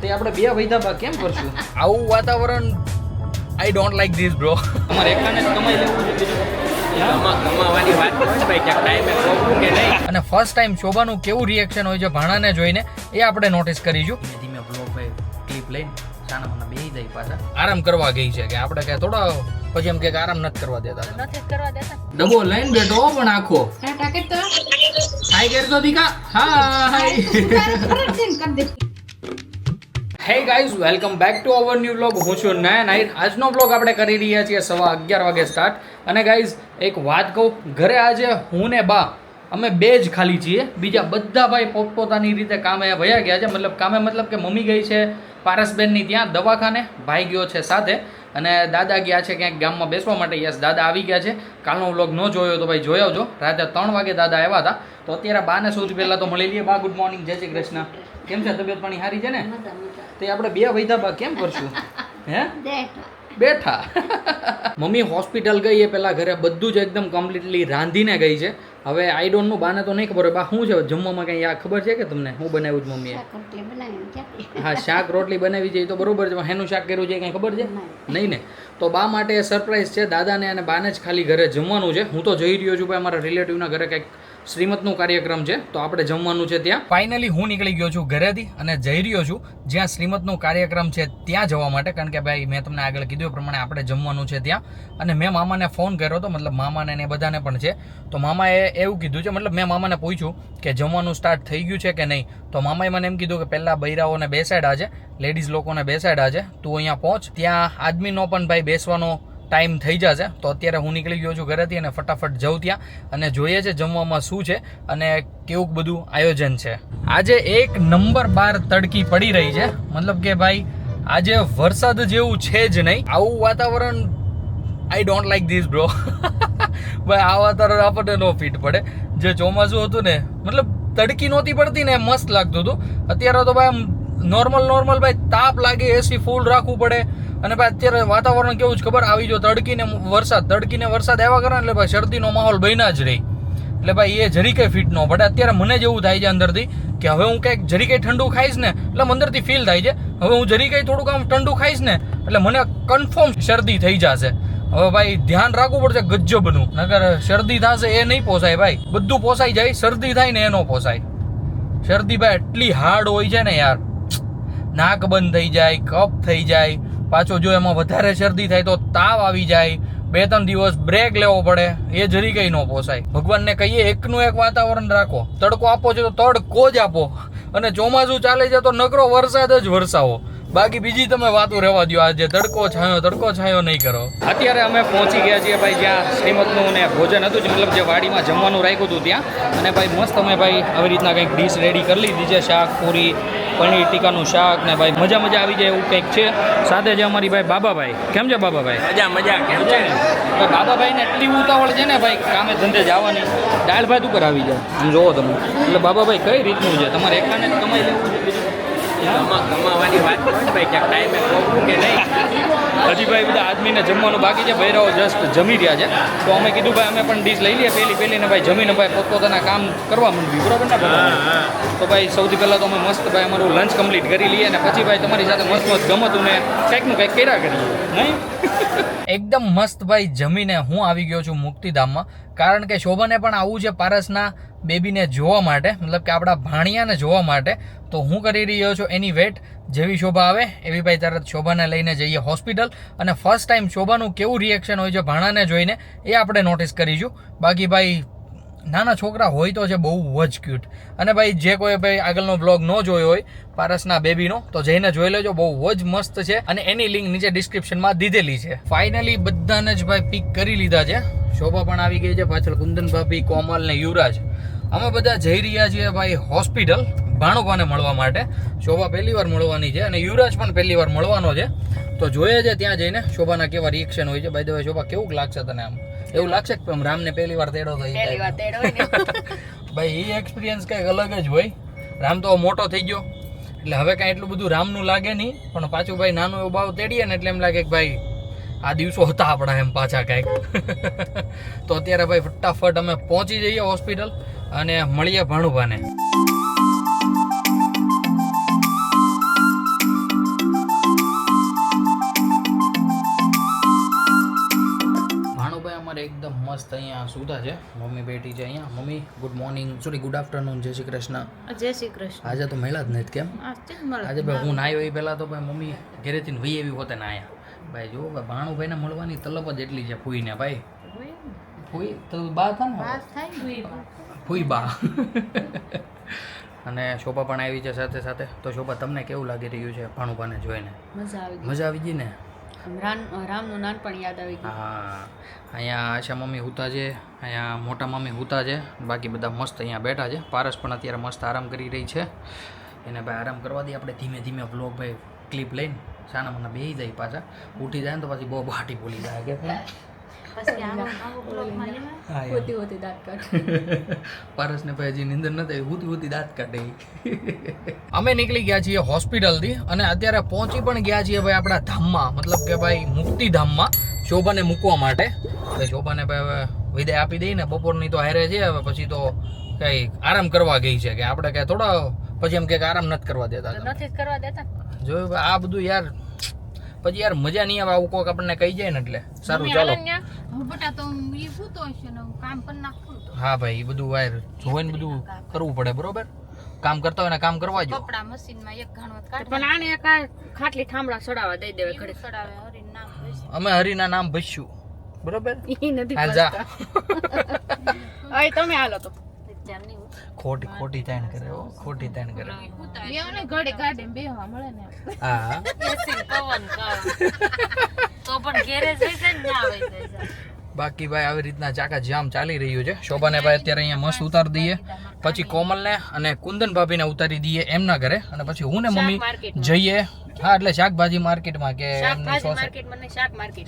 તે આપણે બે વૈધા કેમ કરશું? આવું વાતાવરણ I don't like this bro. તમારે એકલાને જ કમાઈ લેવું છે કમાવાની વાત હોય ભાઈ કે ટાઈમે પહોંચવું કે નહીં. અને ફર્સ્ટ ટાઈમ શોભાનું કેવું રિએક્શન હોય છે ભાણાને જોઈને એ આપણે નોટિસ કરીશું. ધીમે ધીમે બ્લોગ ભાઈ ક્લિપ લઈને સાના મને બેહી જાય પાછા. આરામ કરવા ગઈ છે કે આપણે કઈ થોડા પછી એમ કે આરામ નથી કરવા દેતા. ડબ્બો લઈને બેઠો પણ આખો હાય કરતો દીકા hi. Hey guys, welcome back to our new vlog. હું છું નયન આહિર. આજનો વ્લોગ આપણે કરી રહ્યા છીએ 11:15 વાગે સ્ટાર્ટ. અને ગાઈઝ એક વાત કહું, ઘરે આજે હું ને બા અમે બે જ ખાલી છીએ. બીજા બધા ભાઈ પોતપોતાની રીતે કામે વયા ગયા છે. મતલબ કે મમ્મી ગઈ છે પારસબેનની ત્યાં દવાખાને, ભાઈ ગયો છે સાથે, અને દાદા ગયા છે ક્યાંક ગામમાં બેસવા માટે. યસ, દાદા આવી ગયા છે. કાલનો વ્લોગ ન જોયો તો ભાઈ જોઈ આવજો. રાતે 3 વાગે દાદા આવ્યા હતા. તો અત્યારે બાને સૌથી પહેલાં તો મળી લઈએ. બા, ગુડ મોર્નિંગ, જય શ્રી કૃષ્ણ. કેમ છે? તબિયત પાણી સારી છે ને? તે આપણે બે વૈધા બા કેમ કરશું? હે, બેઠા. મમ્મી હોસ્પિટલ ગઈ એ પહેલાં ઘરે બધું જ એકદમ કમ્પ્લીટલી રાંધીને ગઈ છે. હવે આઈ ડોન્ટ નો, બાને તો નહીં ખબર હોય. બા શું છે જમવામાં કંઈ આ ખબર છે કે તમને? હું બનાવ્યું છે મમ્મીએ? હા, શાક રોટલી બનાવી છે એ તો બરોબર છે. હેનું શાક કર્યું છે કંઈ ખબર છે? નહીં ને? તો બા માટે સરપ્રાઈઝ છે. દાદાને અને બાને જ ખાલી ઘરે જમવાનું છે. હું તો જઈ રહ્યો છું ભાઈ અમારા રિલેટિવના ઘરે કંઈક શ્રીમતનો કાર્યક્રમ છે, તો આપણે જમવાનું છે ત્યાં. ફાઇનલી હું નીકળી ગયો છું ઘરેથી અને જઈ રહ્યો છું જ્યાં શ્રીમતનો કાર્યક્રમ છે ત્યાં જવા માટે. કારણ કે ભાઈ મેં તમને આગળ કીધું એ પ્રમાણે આપણે જમવાનું છે ત્યાં. અને મેં મામાને ફોન કર્યો હતો, મતલબ મામાને ને બધાને પણ છે. તો મામાએ એવું કીધું છે, મતલબ મેં મામાને પૂછ્યું કે જમવાનું સ્ટાર્ટ થઈ ગયું છે કે નહીં. તો મામાએ મને એમ કીધું કે પહેલાં બૈરાઓને બેસાડ્યા છે, લેડીઝ લોકોને બેસાડ્યા છે, તું અહીંયા પહોંચ. ત્યાં આદમીનો પણ ભાઈ બેસવાનો ટાઈમ થઈ જશે. તો અત્યારે હું નીકળી ગયો છું ઘરેથી અને ફટાફટ જાઉં ત્યાં અને જોઈએ છે જમવામાં શું છે અને કેવું બધું આયોજન છે. આજે 1 નંબર 12 તડકી પડી રહી છે. મતલબ કે ભાઈ આજે વરસાદ જેવું છે જ નહીં. આવું વાતાવરણ I don't like this bro. ભાઈ આ વાતાવરણ આપણને નો ફિટ પડે. જે ચોમાસું હતું ને, મતલબ તડકી નહોતી પડતી ને, મસ્ત લાગતું હતું. અત્યારે તો ભાઈ નોર્મલ ભાઈ તાપ લાગે, એસી ફૂલ રાખવું પડે. અને ભાઈ અત્યારે વાતાવરણ કેવું છે ખબર? આવી જો તડકીને વરસાદ આવ્યા કરે એટલે ભાઈ શરદીનો માહોલ બન્યા જ રહી. એટલે ભાઈ એ જરી કંઈ ફિટ ન પડે. અત્યારે મને જેવું થાય છે અંદરથી કે હવે હું કંઈક જરી કંઈ ઠંડુ ખાઈશ ને એટલે અંદરથી ફીલ થાય છે હવે હું જરી કંઈ થોડુંક આમ ઠંડુ ખાઈશ ને એટલે મને કન્ફર્મ શરદી થઈ જશે. હવે ભાઈ ધ્યાન રાખવું પડશે ગજબનું, નકર શરદી થશે એ નહીં પોસાય ભાઈ. બધું પોસાઈ જાય, શરદી થાય ને એ ન પોસાય. શરદી ભાઈ એટલી હાર્ડ હોય છે ને યાર, નાક બંધ થઈ જાય, કફ થઈ જાય, પાછો જો એમાં વધારે શરદી થાય તો તાવ આવી જાય, 2-3 દિવસ બ્રેક લેવો પડે. એ જરી કંઈ ન પોસાય. ભગવાનને કહીએ એકનું એક વાતાવરણ રાખો. તડકો આપો છે તો તડકો જ આપો, અને ચોમાસું ચાલે છે તો નકરો વરસાદ જ વરસાવો. બાકી બીજી તમે વાતો રહેવા દો. આજે તડકો છાયો નહીં કરો. અત્યારે અમે પહોંચી ગયા છીએ ભાઈ જ્યાં શ્રીમતનું ને ભોજન હતું, મતલબ જે વાડીમાં જમવાનું રાખ્યું હતું ત્યાં. અને ભાઈ મસ્ત અમે ભાઈ આવી રીતના કંઈક ડીશ રેડી કરી લીધી છે. શાક, પૂરી, પનીર ટીકાનું શાક ને ભાઈ મજા આવી જાય એવું કંઈક છે. સાથે જે અમારી ભાઈ બાબાભાઈ. કેમ છે બાબાભાઈ? મજા કેમ છે ને? બાબાભાઈને એટલી ઉતાવળ છે ને ભાઈ કામે ધંધે જવાની, દાળ ભાત ઉપર આવી જાય. આમ જોવો તમે. એટલે બાબાભાઈ કઈ રીતનું છે? તમારે એકલાને જ કમાઈ લેવું છે? કમાવાની વાત હોય ભાઈ કે ટાઈમે પહોંચવું કે નહીં. હજી ભાઈ બધા આદમીને જમવાનું બાકી છે. બૈરાઓ જસ્ટ જમી રહ્યા છે. તો અમે કીધું ભાઈ અમે પણ ડીશ લઈ લઈએ પહેલીને ભાઈ જમીને ભાઈ પોતપોતાના કામ કરવા માંડવી. બરોબર ને? તો ભાઈ સૌથી પહેલાં તો અમે મસ્ત ભાઈ અમારું લંચ કમ્પ્લીટ કરી લઈએ અને પછી ભાઈ તમારી સાથે મસ્ત ગમતું ને કંઈકનું કંઈક કર્યા કરીએ. નહીં એકદમ મસ્ત ભાઈ જમીને હું આવી ગયો છું મુક્તિધામમાં. કારણ કે શોભાને પણ આવું છે પારસના બેબીને જોવા માટે, મતલબ કે આપણા ભાણિયાને જોવા માટે. તો હું કરી રહ્યો છું એની વેટ. જેવી શોભા આવે એવી ભાઈ તરત શોભાને લઈને જઈએ હોસ્પિટલ. અને ફર્સ્ટ ટાઈમ શોભાનું કેવું રિએક્શન હોય છે ભાણાને જોઈને એ આપણે નોટિસ કરીશું. બાકી ભાઈ નાના છોકરા હોય તો છે બહુ જ ક્યુટ. અને ભાઈ જે કોઈ ભાઈ આગળનો બ્લોગ ન જોયો હોય પારસના બેબીનો તો જઈને જોઈ લેજો, બહુ જ મસ્ત છે. અને એની લિંક નીચે ડિસ્ક્રિપ્શનમાં દીધેલી છે. ફાઇનલી બધાને જ ભાઈ પિક કરી લીધા છે. શોભા પણ આવી ગઈ છે, પાછળ કુંદન ભાભી, કોમલ ને યુવરાજ. અમે બધા જઈ રહ્યા છીએ ભાઈ હોસ્પિટલ ભાણુભાને મળવા માટે. શોભા પહેલી વાર મળવાની છે અને યુવરાજ પણ પહેલી વાર મળવાનો છે. તો જોઈએ છે ત્યાં જઈને શોભાના કેવા રિએક્શન હોય છે. બાય ધ વે શોભા કેવું લાગશે તને? આમ એવું લાગશે કે રામને પહેલી વાર તેડો થઈ જાય? ભાઈ એ એક્સપિરિયન્સ કંઈક અલગ જ હોય. રામ તો મોટો થઈ ગયો એટલે હવે કાંઈ એટલું બધું રામનું લાગે નહીં, પણ પાછું ભાઈ નાનું એવું બાવ તેડીએ ને એટલે એમ લાગે કે ભાઈ આ દિવસો હતા આપણા એમ પાછા કંઈક. તો અત્યારે ભાઈ ફટાફટ અમે પહોંચી જઈએ હોસ્પિટલ અને મળીએ ભાણુભાને. છે. મમ્મી બેઠી છે અહીંયા. Mummy good morning, sorry good afternoon, જય શ્રી કૃષ્ણ. જય શ્રી કૃષ્ણ. આજે તો મળ્યા જ નથી કેમ? આજે ભાઈ હું નાયો એ પહેલાં તો ભાઈ મમ્મી ઘરેથી વહી એવી હોતે નાયા. ભાઈ જો ભાઈ ભાણુભાઈને મળવાની તલબ જ એટલી છે ફૂઈને ભાઈ. ફૂઈ તો બા હતા ને? ફૂઈ બા. અને શોભા પણ આવી છે સાથે સાથે. તો શોભા તમને કેવું લાગી રહ્યું છે ભાણુભાને જોઈને? મજા આવી ગઈ ને? રામનું નાનપણ યાદ આવી ગયું. હા, અહીંયા આશા મમ્મી હુતા છે, અહીંયા મોટા મમ્મી હુતા છે, બાકી બધા મસ્ત અહીંયા બેઠા છે. પારસ પણ અત્યારે મસ્ત આરામ કરી રહી છે. એને ભાઈ આરામ કરવા દઈએ આપણે ધીમે ધીમે વ્લોગ ભાઈ ક્લિપ લઈને સાના મને બેસી જાય પાછા. ઉઠી જાય ને તો પછી બહુ બાટી બોલી જાય કે પછી આવો બ્લોગમાં લેવા હોતી હોતી દાંત કાઢ. પારસને ભાઈ હજી નીંદર નથી હોતી હોતી દાંત કાઢે. અમે નીકળી ગયા છીએ હોસ્પિટલથી અને અત્યારે પહોંચી પણ ગયા છીએ ભાઈ આપણા ધામમાં, મતલબ કે ભાઈ મુક્તિધામમાં શોભાને મૂકવા માટે. એટલે શોભાને ભાઈ હવે વિદાય આપી દઈને બપોરની તો હારે છે, હવે પછી તો કઈ આરામ કરવા ગઈ છે કે આપણે કઈ થોડા પછી એમ કે આરામ નથી કરવા દેતા. નથી કરવા દેતા જોયું આ બધું યાર, પછી યાર મજા નહીં આવે આવું કોક આપણને કહી જાય ને. એટલે સારું ચાલો. બટા તો ઈ સૂતો હશે ને કામ પણ નાખું. હા ભાઈ, એ બધું યાર જોઈને બધું કરવું પડે, બરોબર? કામ કરતા હોય ને કામ કરવા જો. કપડા મશીનમાં એક ઘણવત કાઢ પણ આને કા ખાટલી ઠામડા સડાવા દઈ દેવે ઘડી સડાવે. હરીનું નામ ભસ્યું. અમે હરીના નામ ભસ્યું, બરોબર? ઈ નથી હાલ જા. અય તમે હાલો તો ખોટી તાણ કરે, હો ખોટી તાણ કરે. બેને ઘડી ગાડી બેહવા મળે ને. હા તો પણ ઘેરે જઈશે ને ના આવે છે. બાકી ભાઈ આવી રીતના ચાકા જામ ચાલી રહ્યું છે. શોભાને ભાઈ અત્યારે અહીંયા મસ્ત ઉતારી દઈએ, પછી કોમલને અને કુંદન ભાભીને ઉતારી દઈએ એમના ઘરે, અને પછી હું ને મમ્મી જઈએ. હા, એટલે શાકભાજી માર્કેટમાં કે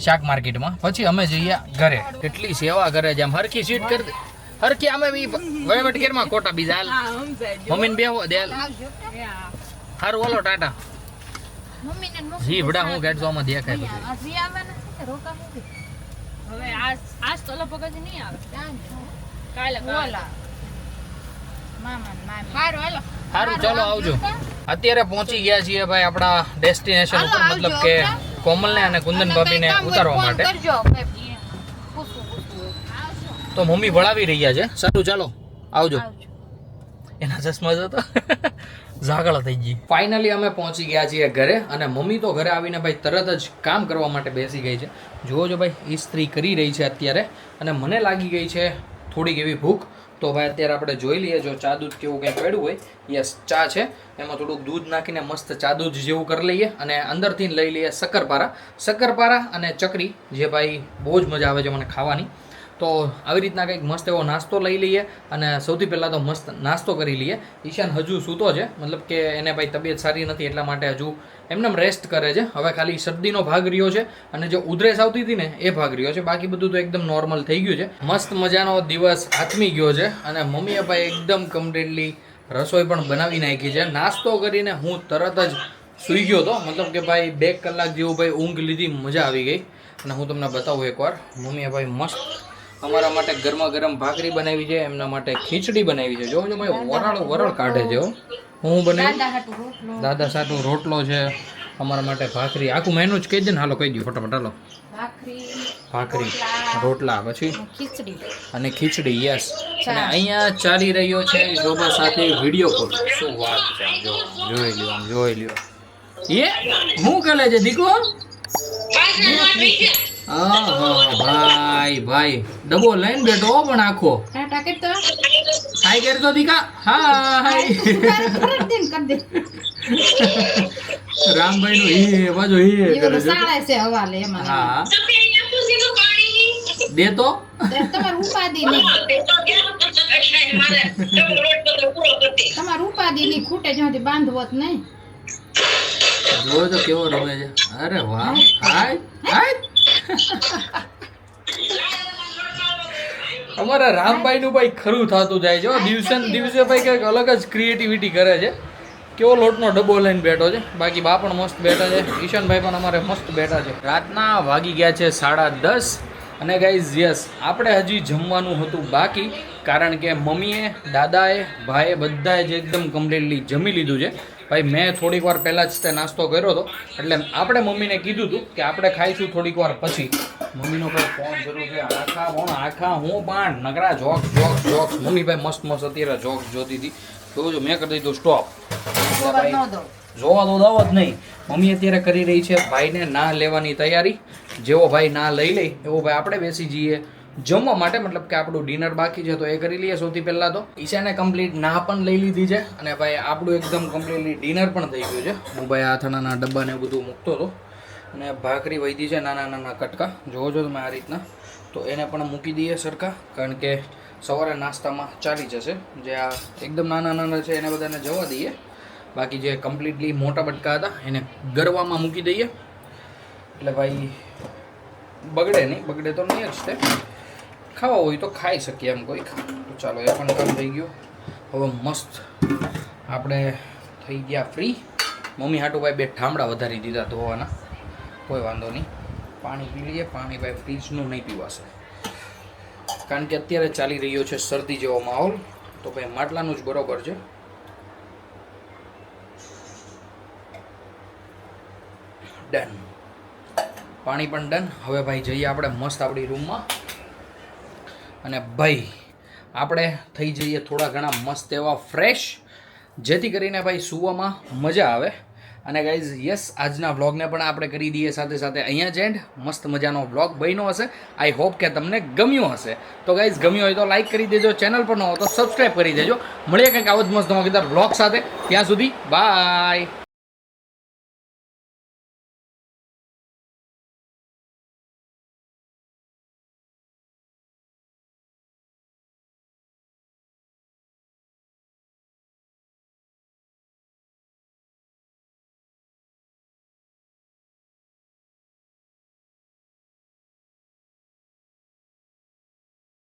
શાક માર્કેટમાં, પછી અમે જઈએ ઘરે. કેટલી સેવા કરે છે આમ, હરખી સીટ કરી દે હરખી. અમે વહીવટ કેરમાં ખોટા બીજા મમ્મીને બેહો દે. હારું ઓલો ટાટા જીભડા હું કેટસો આમાં દેખાય બધું. હવે આજ તો લગભગ નહીં આવે. કાલે ઓલા મામા મામી હાલો સારું ચાલો આવજો. અત્યારે પહોંચી ગયા છીએ ભાઈ આપણા ડેસ્ટિનેશન ઉપર, મતલબ કે કોમલને અને કુંદન ભાભીને ઉતારવા માટે. તો મમ્મી ભણાવી રહ્યા છે. સારું ચાલો આવજો. એના ચશ્મા જો તો ઝાકળ થઈ ગઈ. ફાઇનલી અમે પહોંચી ગયા છીએ ઘરે, અને મમ્મી તો ઘરે આવીને ભાઈ તરત જ કામ કરવા માટે બેસી ગઈ છે. જુઓ જો ભાઈ ઇસ્ત્રી કરી રહી છે અત્યારે, અને મને લાગી ગઈ છે થોડીક એવી ભૂખ. તો ભાઈ અત્યારે આપણે જોઈ લઈએ, જો ચા દૂધ કેવું કંઈ પડ્યું હોય. યસ, ચા છે, એમાં થોડુંક દૂધ નાખીને મસ્ત ચા દૂધ જેવું કરી લઈએ, અને અંદરથી લઈ લઈએ શક્કરપારા અને ચકરી, જે ભાઈ બહુ જ મજા આવે છે મને ખાવાની. તો આવી રીતના કંઈક મસ્ત એવો નાસ્તો લઈ લઈએ, અને સૌથી પહેલાં તો મસ્ત નાસ્તો કરી લઈએ. ઈશાન હજુ સૂતો છે, મતલબ કે એને ભાઈ તબિયત સારી નથી એટલા માટે હજુ એમને રેસ્ટ કરે છે. હવે ખાલી શરદીનો ભાગ રહ્યો છે, અને જે ઉધરેસ આવતી હતી ને એ ભાગ રહ્યો છે. બાકી બધું તો એકદમ નોર્મલ થઈ ગયું છે. મસ્ત મજાનો દિવસ આથમી ગયો છે, અને મમ્મીએ ભાઈ એકદમ કમ્પ્લીટલી રસોઈ પણ બનાવી નાખી છે. નાસ્તો કરીને હું તરત જ સૂઈ ગયો હતો, મતલબ કે ભાઈ 2 કલાક જેવું ભાઈ ઊંઘ લીધી, મજા આવી ગઈ. અને હું તમને બતાવું એકવાર, મમ્મીએ ભાઈ મસ્ત અમારા માટે ગરમા ગરમ ભાખરી બનાવી છે, એમના માટે ખીચડી બનાવી છે. જોજો ભાઈ વરાળ કાઢે છે. હું બનાવી દાદા સાટુ રોટલો છે, અમારા માટે ભાખરી. આખું મેનુ જ કહી દે ને. હાલો કહી દો ફટાફટ. હાલો ભાખરી, રોટલા, પછી અને ખીચડી. યસ. અને અહીંયા ચાલી રહ્યો છે શોભા સાથે વિડીયો કોલ. શું વાત છે, જોઈ લ્યો. એ હું કરે છે દીકો? ભાઈ ડબો લઈને બેઠો પણ આખો હાય કરતો દીકા. હાય રામભાઈ નું હે બાજુ હે કરે છે. હા દે તો તમારું ઉપાધિ ની ખૂટે જ્યાંથી બાંધવો જ નહીં. જોયો તો કેવો રમે છે. અરે વાહ. હાય અમારા રામભાઈ નું ભાઈ ખરું થતું જાય છે. દિવસે ને દિવસે ભાઈ કંઈક અલગ જ ક્રિએટિવિટી કરે છે. કેવો લોટનો ડબ્બો લઈને બેઠો છે. બાકી બા પણ મસ્ત બેઠા છે, ઈશાનભાઈ પણ અમારે મસ્ત બેઠા છે. રાતના વાગી ગયા છે 10:30. અને ગાઈઝ યસ, આપણે હજી જમવાનું હતું બાકી, કારણ કે મમ્મીએ, દાદાએ, ભાઈએ બધાએ જ એકદમ કમ્પ્લીટલી જમી લીધું છે. ભાઈ મેં થોડીક વાર પહેલાં જ તે નાસ્તો કર્યો હતો, એટલે આપણે મમ્મીને કીધું હતું કે આપણે ખાઈશું થોડીક વાર પછી. મમ્મીનો ભાઈ ફોન શરૂ છે, આખા હું પણ નકરા જોક્સ. મમ્મી ભાઈ મસ્ત અત્યારે જોક્સ જોતી હતી. જોજો મેં કરી દીધું સ્ટોપ. જોવા તો દો જ નહીં. મમ્મી અત્યારે કરી રહી છે ભાઈને ના લેવાની તૈયારી. જેવો ભાઈ ના લઈ લે એવો ભાઈ આપણે બેસી જઈએ જમવા માટે, મતલબ કે આપણું ડિનર બાકી છે તો એ કરી લઈએ સૌથી પહેલાં. તો ઈશાને કમ્પ્લીટ ના પણ લઈ લીધી છે અને ભાઈ આપણું એકદમ કમ્પ્લીટલી ડિનર પણ થઈ ગયું છે. હું ભાઈ આથણાના ડબ્બાને બધું મૂકતો હતો અને ભાખરી વધી છે નાના કટકા, જોવો છો તમે આ રીતના. તો એને પણ મૂકી દઈએ સરખા, કારણ કે સવારે નાસ્તામાં ચાલી જશે. જે આ એકદમ નાના છે એને બધાને જવા દઈએ. બાકી જે કમ્પ્લીટલી મોટા બટકા હતા એને ગરવામાં મૂકી દઈએ, એટલે ભાઈ બગડે નહીં. બગડે તો નહીં જ તે, ખાવા હોય તો ખાઈ શકીએ એમ કોઈક. તો ચાલો એ પણ કામ થઈ ગયું. હવે મસ્ત આપણે થઈ ગયા ફ્રી. મમ્મી હાટું ભાઈ 2 ઠામડા વધારી દીધા ધોવાના, કોઈ વાંધો નહીં. પાણી પી લઈએ. પાણી ભાઈ ફ્રીજનું નહીં પીવાશે, કારણ કે અત્યારે ચાલી રહ્યો છે શરદી જેવો માહોલ. તો ભાઈ માટલાનું જ બરોબર છે. ડન, પાણી પણ ડન. હવે ભાઈ જઈએ આપણે મસ્ત આપણી રૂમમાં અને ભાઈ આપણે થઈ જઈએ થોડા ઘણા મસ્ત એવા ફ્રેશ, જેથી કરીને ભાઈ સૂવામાં મજા આવે. અને ગાઈઝ યસ, આજના વ્લોગને પણ આપણે કરી દઈએ સાથે અહીંયા જ એન્ડ. મસ્ત મજાનો વ્લોગ બન્યો હશે. આઈ હોપ કે તમને ગમ્યો હશે. તો ગાઈઝ ગમ્યો હોય તો લાઈક કરી દેજો, ચેનલ પર ન હો તો સબસ્ક્રાઈબ કરી દેજો. મળીએ કંઈક આવો જ મસ્ત ધમાકેદાર વ્લોગ સાથે. ત્યાં સુધી બાય.